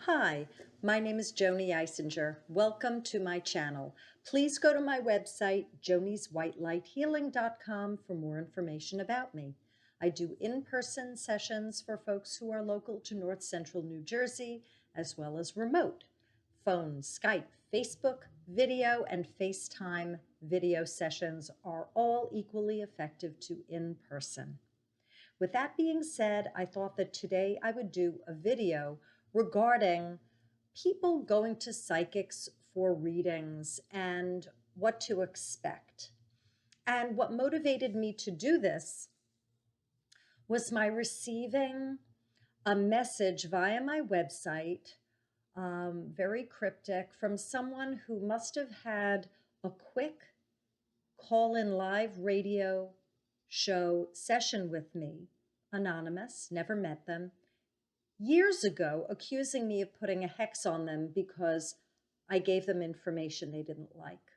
Hi, my name is Joanie. Welcome to my channel. Please go to my website, jonieswhitelighthealing.com, for more information about me. I do in-person sessions for folks who are local to North Central New Jersey, as well as remote. Phone, Skype, Facebook, video, and FaceTime video sessions are all equally effective to in-person. With that being said, I thought that today I would do a video regarding people going to psychics for readings and what to expect. And what motivated me to do this was my receiving a message via my website, very cryptic, from someone who must have had a quick call-in live radio show session with me, anonymous, never met them, years ago, accusing me of putting a hex on them because I gave them information they didn't like.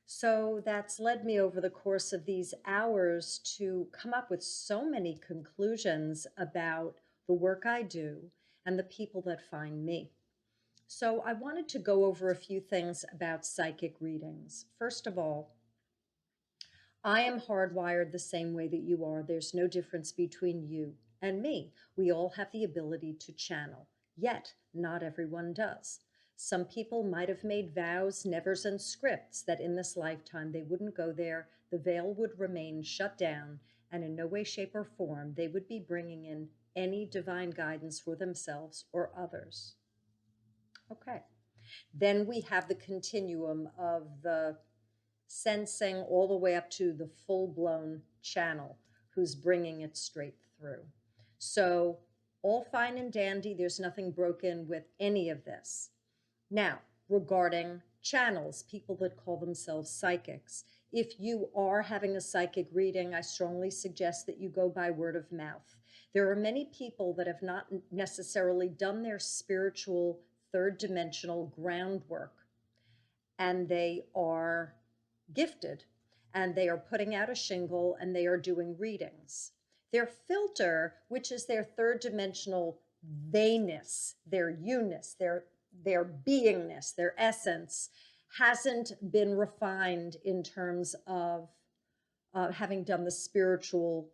So that's led me over the course of these hours to come up with so many conclusions about the work I do and the people that find me. So I wanted to go over a few things about psychic readings. First of all, I am hardwired the same way that you are. There's no difference between you and me. We all have the ability to channel, yet not everyone does. Some people might have made vows, nevers, and scripts that in this lifetime they wouldn't go there, the veil would remain shut down, and in no way, shape, or form they would be bringing in any divine guidance for themselves or others. Okay. Then we have the continuum of the sensing all the way up to the full-blown channel who's bringing it straight through. So all fine and dandy, there's nothing broken with any of this. Now, regarding channels, people that call themselves psychics, if you are having a psychic reading, I strongly suggest that you go by word of mouth. There are many people that have not necessarily done their spiritual third dimensional groundwork, and they are gifted and they are putting out a shingle and they are doing readings. Their filter, which is their third dimensional theyness, their you-ness, their beingness, their essence, hasn't been refined in terms of having done the spiritual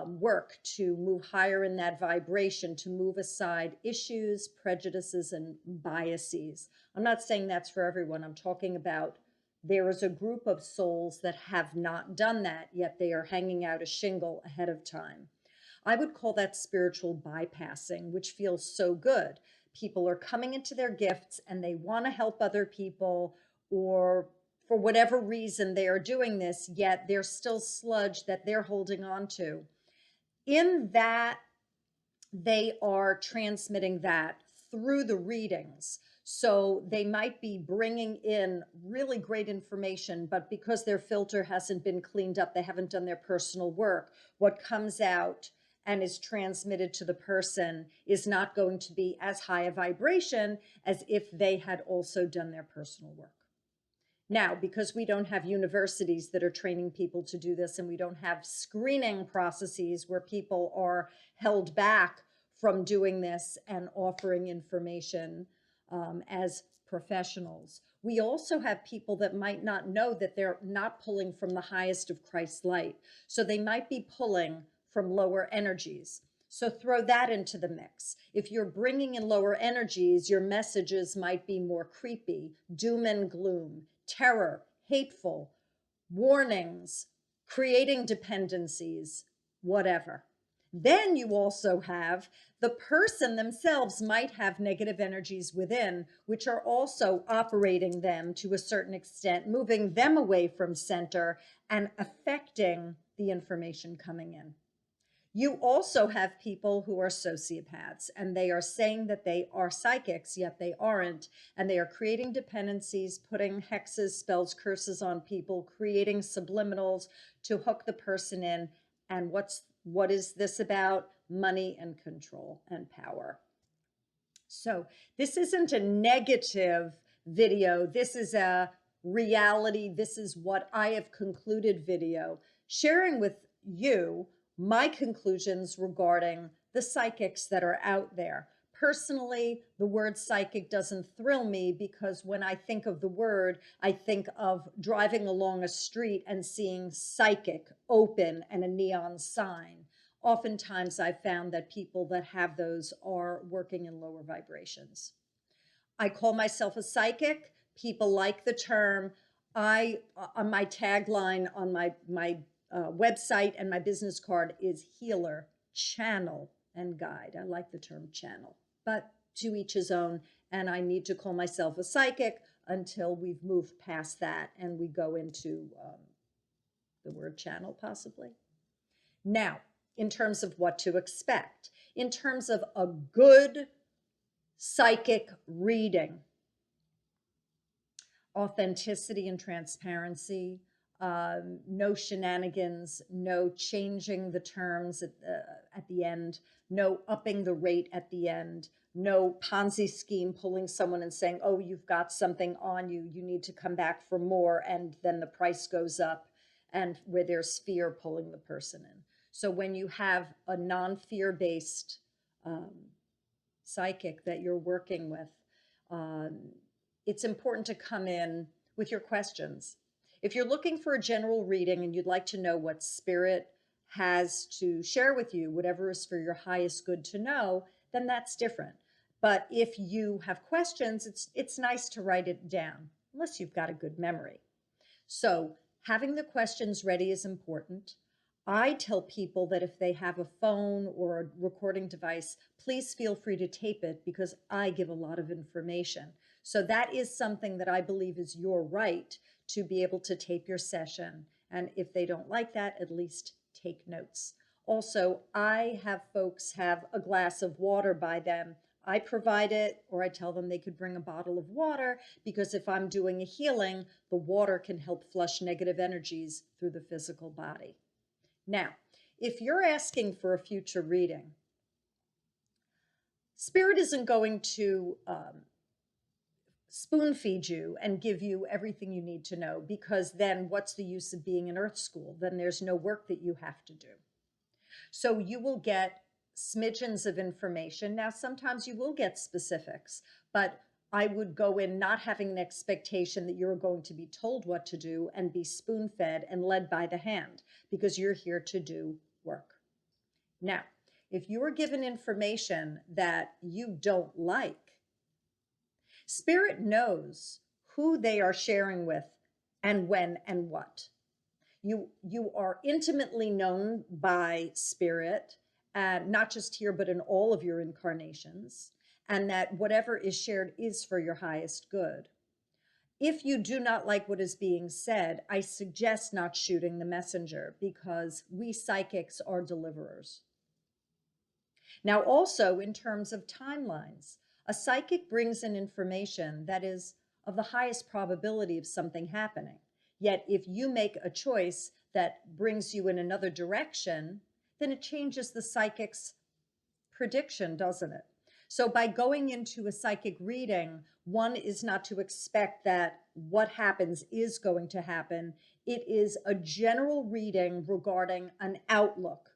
work to move higher in that vibration, to move aside issues, prejudices, and biases. I'm not saying that's for everyone. I'm talking about there is a group of souls that have not done that, yet they are hanging out a shingle ahead of time. I would call that spiritual bypassing, which feels so good. People are coming into their gifts and they want to help other people, or for whatever reason they are doing this, yet there's still sludge that they're holding on to. In that, they are transmitting that through the readings. So they might be bringing in really great information, but because their filter hasn't been cleaned up, they haven't done their personal work, what comes out and is transmitted to the person is not going to be as high a vibration as if they had also done their personal work. Now, because we don't have universities that are training people to do this, and we don't have screening processes where people are held back from doing this and offering information as professionals, we also have people that might not know that they're not pulling from the highest of Christ's light. So they might be pulling from lower energies. So throw that into the mix. If you're bringing in lower energies, your messages might be more creepy, doom and gloom, terror, hateful, warnings, creating dependencies, whatever. Then you also have the person themselves might have negative energies within, which are also operating them to a certain extent, moving them away from center and affecting the information coming in. You also have people who are sociopaths, and they are saying that they are psychics, yet they aren't. And they are creating dependencies, putting hexes, spells, curses on people, creating subliminals to hook the person in. And what is this about? Money and control and power. So this isn't a negative video. This is a reality. This is what I have concluded video, sharing with you my conclusions regarding the psychics that are out there. Personally, the word psychic doesn't thrill me because when I think of the word, I think of driving along a street and seeing psychic open and a neon sign. Oftentimes, I've found that people that have those are working in lower vibrations. I call myself a psychic. People like the term. On my tagline on my website and my business card is healer, channel, and guide. I like the term channel, but to each his own. And I need to call myself a psychic until we've moved past that and we go into the word channel, possibly. Now, in terms of what to expect, in terms of a good psychic reading, authenticity and transparency, no shenanigans, no changing the terms at the end, no upping the rate at the end, no Ponzi scheme pulling someone and saying, oh, you've got something on you, you need to come back for more, and then the price goes up, and where there's fear pulling the person in. So when you have a non-fear-based psychic that you're working with, it's important to come in with your questions. If you're looking for a general reading and you'd like to know what spirit has to share with you, whatever is for your highest good to know, then that's different. But if you have questions, it's nice to write it down, unless you've got a good memory. So having the questions ready is important. I tell people that if they have a phone or a recording device, please feel free to tape it because I give a lot of information. So that is something that I believe is your right to be able to tape your session. And if they don't like that, at least take notes. Also, I have folks have a glass of water by them. I provide it, or I tell them they could bring a bottle of water because if I'm doing a healing, the water can help flush negative energies through the physical body. Now, if you're asking for a future reading, Spirit isn't going to spoon feed you and give you everything you need to know, because then what's the use of being in Earth School? Then there's no work that you have to do. So you will get smidgens of information. Now, sometimes you will get specifics, but I would go in not having an expectation that you're going to be told what to do and be spoon-fed and led by the hand, because you're here to do work. Now, if you are given information that you don't like, Spirit knows who they are sharing with and when and what. You are intimately known by Spirit, not just here, but in all of your incarnations, and that whatever is shared is for your highest good. If you do not like what is being said, I suggest not shooting the messenger, because we psychics are deliverers. Now, also in terms of timelines, a psychic brings in information that is of the highest probability of something happening. Yet if you make a choice that brings you in another direction, then it changes the psychic's prediction, doesn't it? So by going into a psychic reading, one is not to expect that what happens is going to happen. It is a general reading regarding an outlook,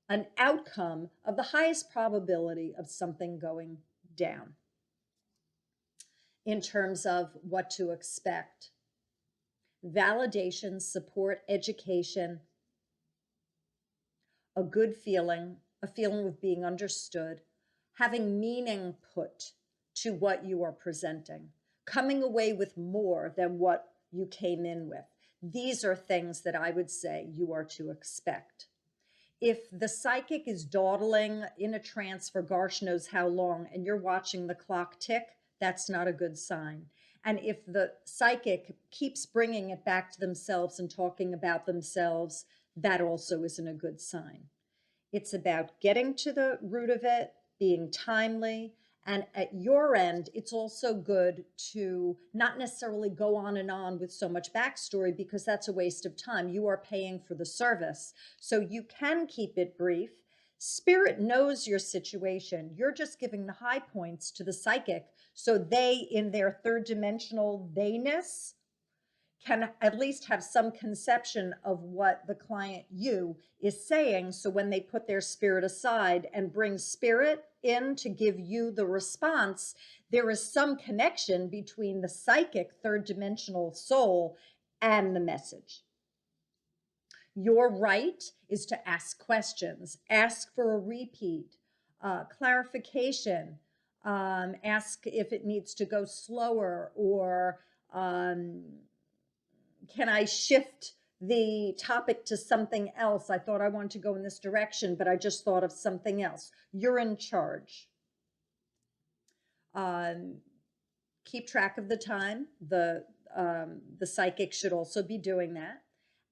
an outcome of the highest probability of something going down. In terms of what to expect, validation, support, education, a good feeling, a feeling of being understood, having meaning put to what you are presenting, coming away with more than what you came in with. These are things that I would say you are to expect. If the psychic is dawdling in a trance for gosh knows how long and you're watching the clock tick, that's not a good sign. And if the psychic keeps bringing it back to themselves and talking about themselves, that also isn't a good sign. It's about getting to the root of it, being timely, and at your end, it's also good to not necessarily go on and on with so much backstory, because that's a waste of time. You are paying for the service, so you can keep it brief. Spirit knows your situation. You're just giving the high points to the psychic so they, in their third dimensional theyness, can at least have some conception of what the client you is saying. So when they put their spirit aside and bring spirit in to give you the response, there is some connection between the psychic third dimensional soul and the message. Your right is to ask questions, ask for a repeat, clarification, ask if it needs to go slower, or can I shift the topic to something else? I thought I wanted to go in this direction, but I just thought of something else. You're in charge. Keep track of the time. The psychic should also be doing that.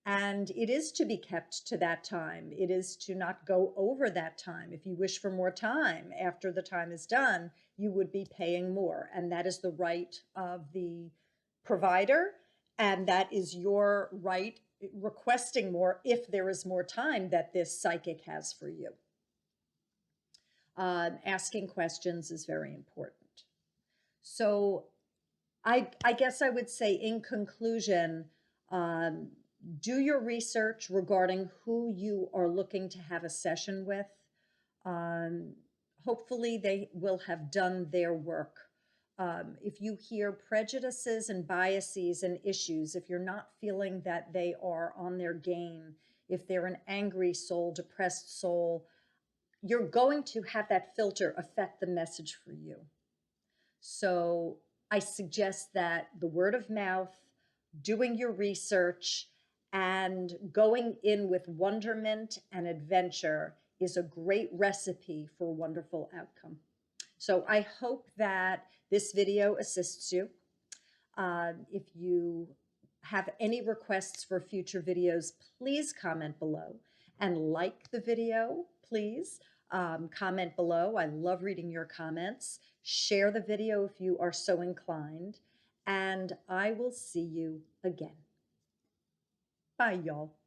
And it is to be kept to that time. It is to not go over that time. If you wish for more time after the time is done, you would be paying more. And that is the right of the provider. And that is your right requesting more if there is more time that this psychic has for you. Asking questions is very important. So I guess I would say in conclusion, do your research regarding who you are looking to have a session with. Hopefully they will have done their work. If you hear prejudices and biases and issues, if you're not feeling that they are on their game, if they're an angry soul, depressed soul, you're going to have that filter affect the message for you. So I suggest that the word of mouth, doing your research, and going in with wonderment and adventure is a great recipe for a wonderful outcome. So I hope that this video assists you. If you have any requests for future videos, please comment below and like the video, please. Comment below. I love reading your comments. Share the video if you are so inclined, and I will see you again. Bye, y'all.